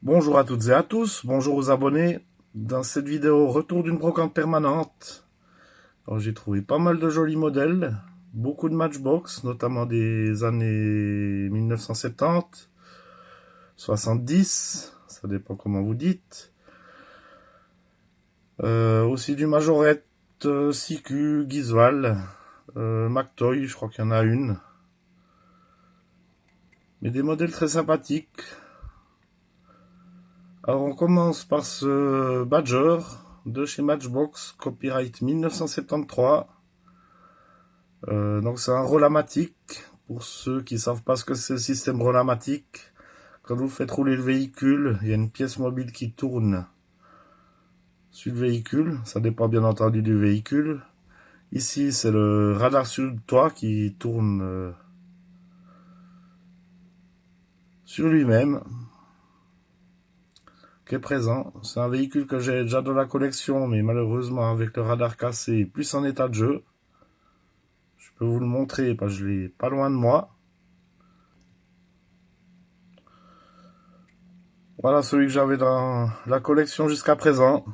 Bonjour à toutes et à tous, bonjour aux abonnés. Dans cette vidéo, retour d'une brocante permanente. Alors, j'ai trouvé pas mal de jolis modèles, beaucoup de Matchbox, notamment des années 1970, 70, ça dépend comment vous dites. Aussi du Majorette, Siku, Gizval, McToy, je crois qu'il y en a une. Mais des modèles très sympathiques. Alors on commence par ce Badger de chez Matchbox, copyright 1973. Donc c'est un Rolamatic. Pour ceux qui ne savent pas ce que c'est le système Rolamatic, quand vous faites rouler le véhicule, il y a une pièce mobile qui tourne sur le véhicule. Ça dépend bien entendu du véhicule. Ici c'est le radar sur le toit qui tourne sur lui-même, qui est présent. C'est un véhicule que j'ai déjà dans la collection, mais malheureusement avec le radar cassé, plus en état de jeu. Je peux vous le montrer parce que je l'ai pas loin de moi. Voilà celui que j'avais dans la collection jusqu'à présent.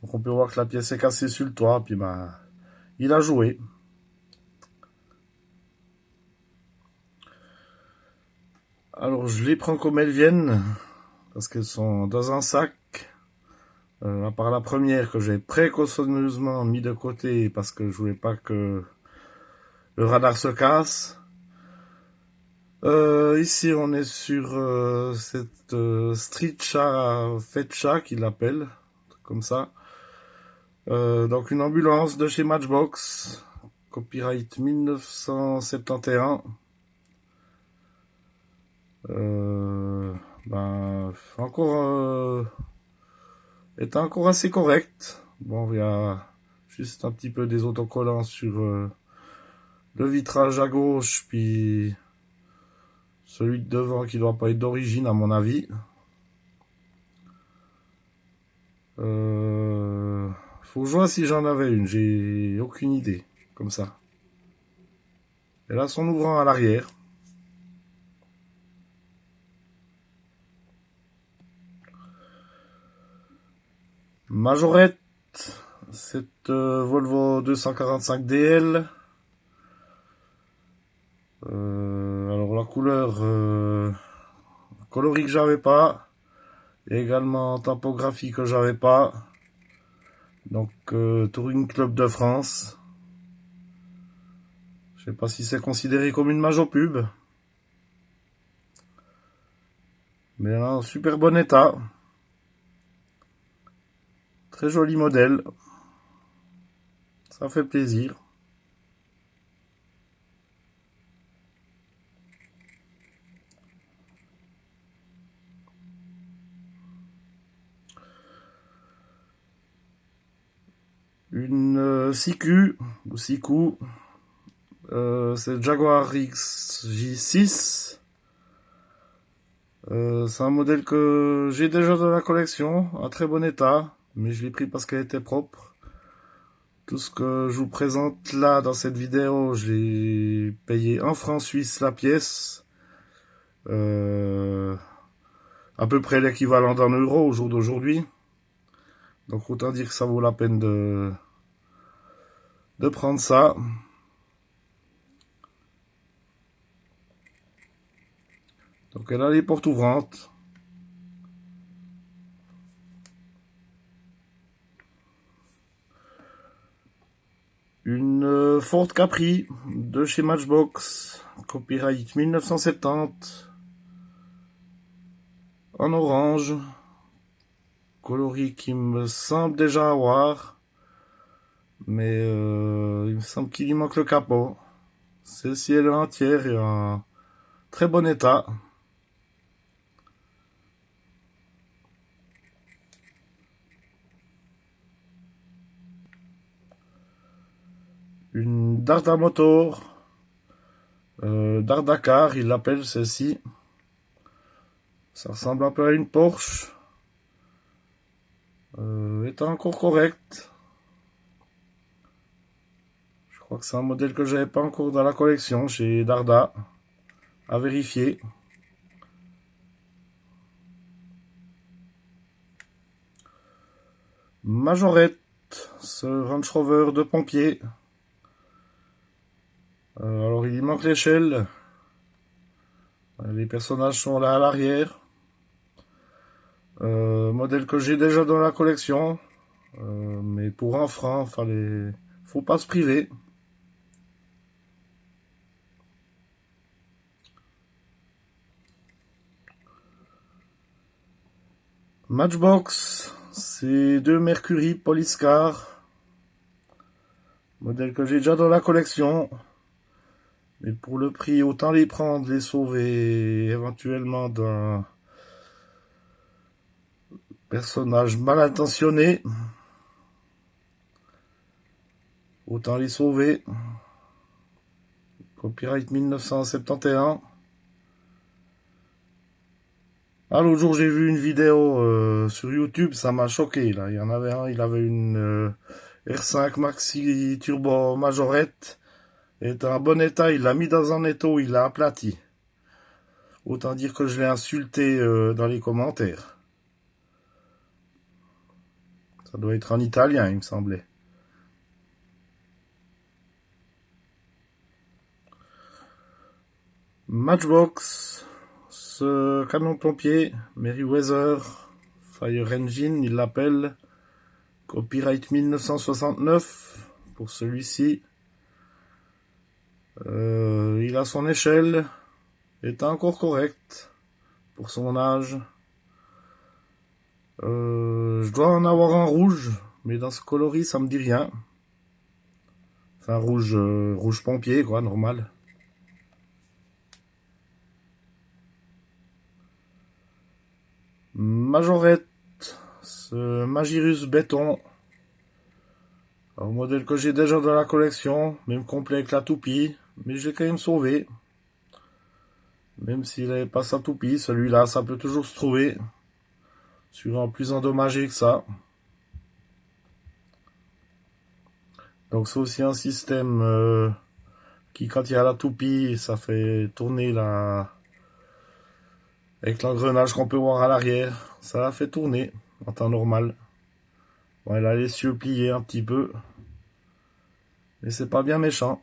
Donc on peut voir que la pièce est cassée sur le toit, puis il a joué. Alors je les prends comme elles viennent, parce qu'elles sont dans un sac. À part la première que j'ai précautionneusement mis de côté, parce que je voulais pas que le radar se casse. Ici on est sur cette Streetcha Fetcha qu'il appelle, comme ça. Donc une ambulance de chez Matchbox, copyright 1971. Encore est encore assez correct. Bon, il y a juste un petit peu des autocollants sur le vitrage à gauche, puis celui de devant qui doit pas être d'origine à mon avis. Faut que je vois si j'en avais une, j'ai aucune idée, comme ça. Et là, son ouvrant à l'arrière. Majorette, cette Volvo 245 DL. Alors la couleur coloris que j'avais pas, et également typographie que j'avais pas. Donc Touring Club de France. Je sais pas si c'est considéré comme une Majo pub, mais elle est en super bon état. Très joli modèle. Ça fait plaisir. Une Siku, ou Siku, c'est Jaguar XJ6. C'est un modèle que j'ai déjà dans la collection, en très bon état, mais je l'ai pris parce qu'elle était propre. Tout ce que je vous présente là dans cette vidéo, j'ai payé 1 franc suisse la pièce. À peu près l'équivalent d'un euro au jour d'aujourd'hui. Donc autant dire que ça vaut la peine de prendre ça. Donc elle a les portes ouvrantes. Une Ford Capri de chez Matchbox, copyright 1970, en orange, coloris qui me semble déjà avoir, mais il me semble qu'il y manque le capot. Celle-ci elle est entière et en très bon état. Une Darda Motor, Dardacar, il l'appelle celle-ci. Ça ressemble un peu à une Porsche. Est encore correct. Je crois que c'est un modèle que j'avais pas encore dans la collection chez Darda. À vérifier. Majorette, ce Range Rover de pompier. Alors il y manque l'échelle. Les personnages sont là à l'arrière. Modèle que j'ai déjà dans la collection. Mais pour un franc, faut pas se priver. Matchbox, c'est deux Mercury Police Car. Modèle que j'ai déjà dans la collection. Mais pour le prix, autant les prendre, les sauver éventuellement d'un personnage mal intentionné. Autant les sauver. Copyright 1971. Ah, l'autre jour, j'ai vu une vidéo sur YouTube, ça m'a choqué. Là. Il y en avait un, il avait une R5 Maxi Turbo Majorette. Il était en bon état, il l'a mis dans un étau, il l'a aplati. Autant dire que je l'ai insulté dans les commentaires. Ça doit être en italien, il me semblait. Matchbox, ce canon pompier, Merryweather Fire Engine, il l'appelle. Copyright 1969 pour celui-ci. Il a son échelle, est encore correct pour son âge. Je dois en avoir un rouge, mais dans ce coloris ça me dit rien. Enfin rouge pompier quoi, normal. Majorette, ce Magirus béton. Un modèle que j'ai déjà dans la collection, même complet avec la toupie, mais je l'ai quand même sauvé. Même s'il n'avait pas sa toupie, celui-là, ça peut toujours se trouver. Suivant plus endommagé que ça. Donc c'est aussi un système qui, quand il y a la toupie, ça fait tourner la... Avec l'engrenage qu'on peut voir à l'arrière, ça la fait tourner en temps normal. Bon, elle a les cieux pliés un petit peu. Mais c'est pas bien méchant.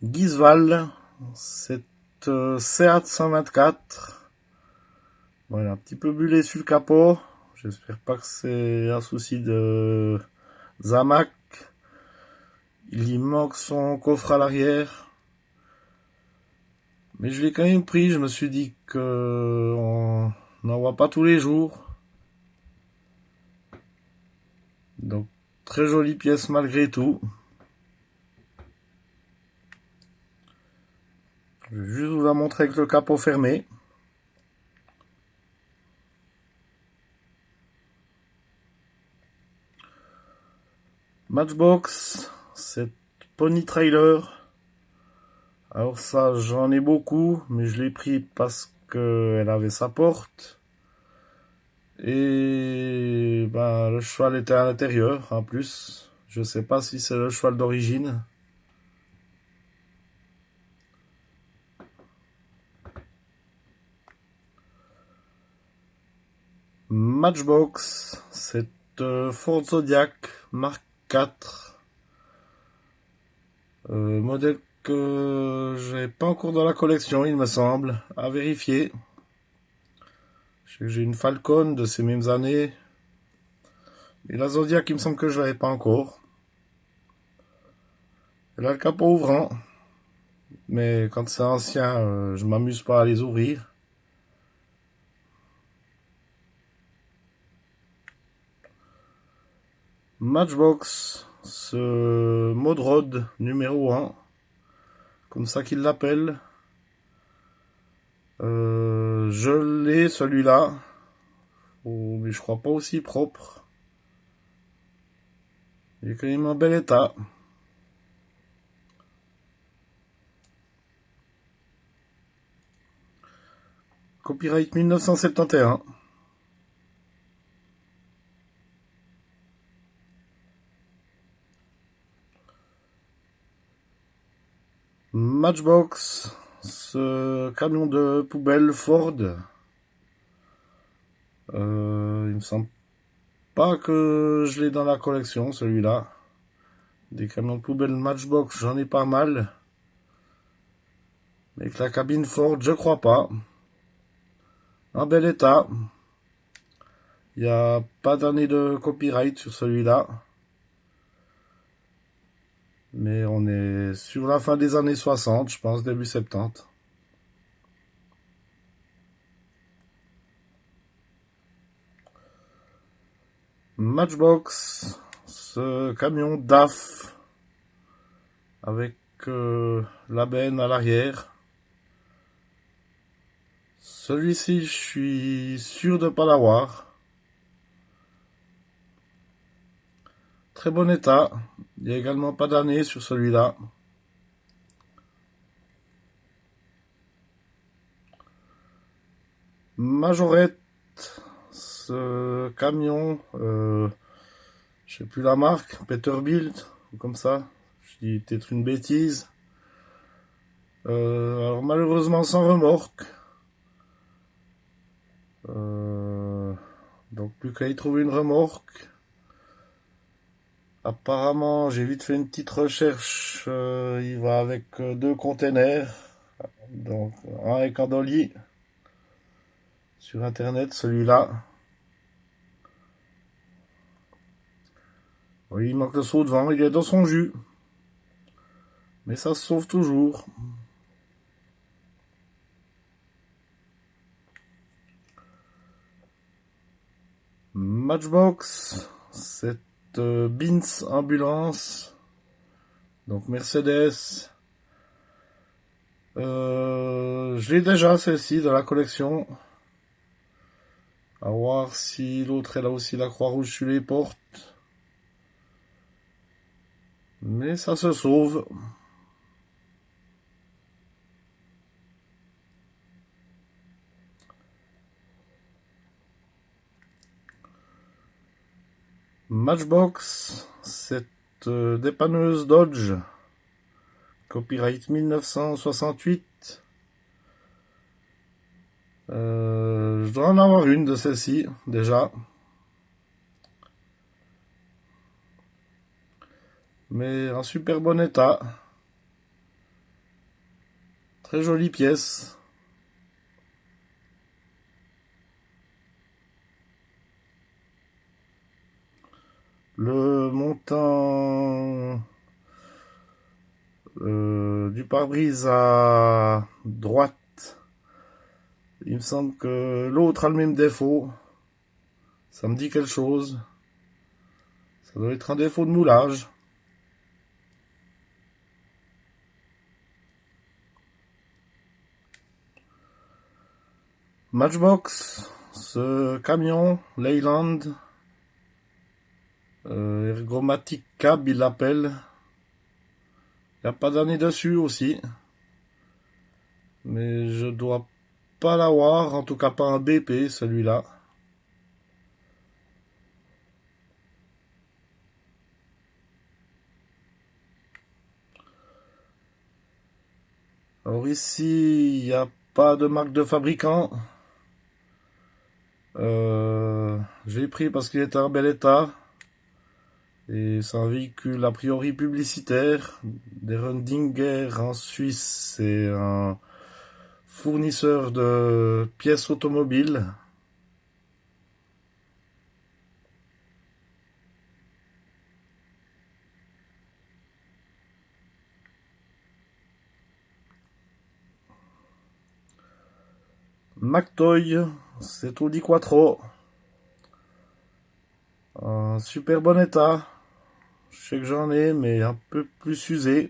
Guisval, cette Seat 124. Bon, elle a un petit peu bullé sur le capot. J'espère pas que c'est un souci de Zamac. Il y manque son coffre à l'arrière. Mais je l'ai quand même pris. Je me suis dit qu'on n'en voit pas tous les jours. Donc, très jolie pièce malgré tout. Je vais juste vous la montrer avec le capot fermé. Matchbox, cette Pony Trailer. Alors ça, j'en ai beaucoup, mais je l'ai pris parce qu'elle avait sa porte. Et ben, le cheval était à l'intérieur, en plus. Je sais pas si c'est le cheval d'origine. Matchbox, cette Ford Zodiac Mark IV. Modèle que j'ai pas encore dans la collection, il me semble, à vérifier. J'ai une Falcon de ces mêmes années. Et la Zodiac, il me semble que je l'avais pas encore. Elle a le capot ouvrant. Mais quand c'est ancien, je m'amuse pas à les ouvrir. Matchbox, ce Modrod numéro 1. Comme ça qu'il l'appelle. Je l'ai celui-là. Oh, mais je crois pas aussi propre. Il est quand même en bel état. Copyright 1971. Matchbox, ce camion de poubelle Ford. Il me semble pas que je l'ai dans la collection, celui-là. Des camions de poubelle Matchbox, j'en ai pas mal. Mais avec la cabine Ford, je crois pas. En bel état. Il n'y a pas d'année de copyright sur celui-là. Mais on est sur la fin des années 60, je pense, début 70. Matchbox, ce camion DAF avec la benne à l'arrière. Celui-ci, je suis sûr de ne pas l'avoir. Très bon état. Il n'y a également pas d'année sur celui-là. Majorette, ce camion, je sais plus la marque, Peterbilt, ou comme ça. Je dis peut-être une bêtise. Alors malheureusement sans remorque. Donc plus qu'à y trouver une remorque. Apparemment, j'ai vite fait une petite recherche. Il va avec 2 containers. Donc un avec un dolly. Sur internet, celui-là. Oui, il manque le saut de vent, il est dans son jus. Mais ça se sauve toujours. Matchbox, cette Benz ambulance, donc Mercedes. Je l'ai déjà celle-ci dans la collection. À voir si l'autre elle a aussi la Croix-Rouge sur les portes. Mais ça se sauve. Matchbox, cette dépanneuse Dodge, copyright 1968. Je dois en avoir une de celle-ci déjà. Mais en super bon état. Très jolie pièce. Le montant du pare-brise à droite, il me semble que l'autre a le même défaut. Ça me dit quelque chose. Ça doit être un défaut de moulage. Matchbox, ce camion Leyland, Ergomatic Cab, il l'appelle. Il n'y a pas d'année dessus aussi. Mais je dois pas l'avoir, en tout cas pas un BP celui-là. Alors ici, il n'y a pas de marque de fabricant. J'ai pris parce qu'il était en bel état. Et c'est un véhicule a priori publicitaire. Des Rundinger en Suisse, c'est un fournisseur de pièces automobiles. McToy, c'est Audi Quattro. Un super bon état. Je sais que j'en ai, mais un peu plus usé.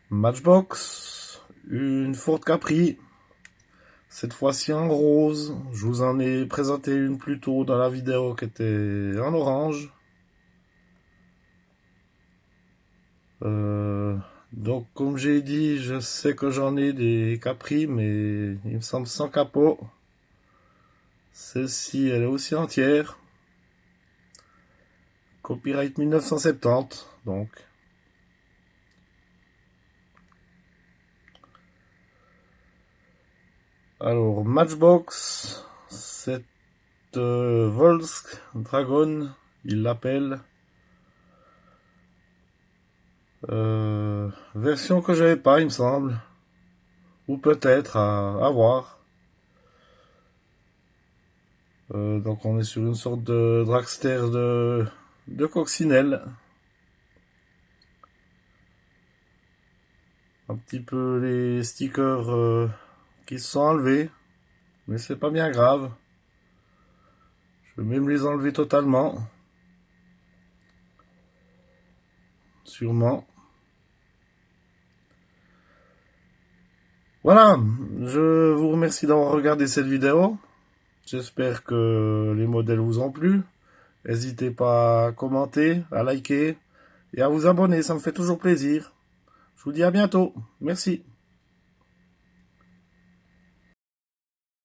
Matchbox, une Ford Capri. Cette fois-ci en rose. Je vous en ai présenté une plus tôt dans la vidéo qui était en orange. Donc comme j'ai dit, je sais que j'en ai des Capri, mais il me semble sans capot. Celle-ci, elle est aussi entière. Copyright 1970, donc. Alors, Matchbox, cette Volkswagen, il l'appelle. Version que j'avais pas, il me semble. Ou peut-être, à voir. Donc on est sur une sorte de dragster de coccinelle. Un petit peu les stickers qui se sont enlevés. Mais c'est pas bien grave. Je vais même les enlever totalement. Sûrement. Voilà, je vous remercie d'avoir regardé cette vidéo. J'espère que les modèles vous ont plu. N'hésitez pas à commenter, à liker et à vous abonner, ça me fait toujours plaisir. Je vous dis à bientôt. Merci.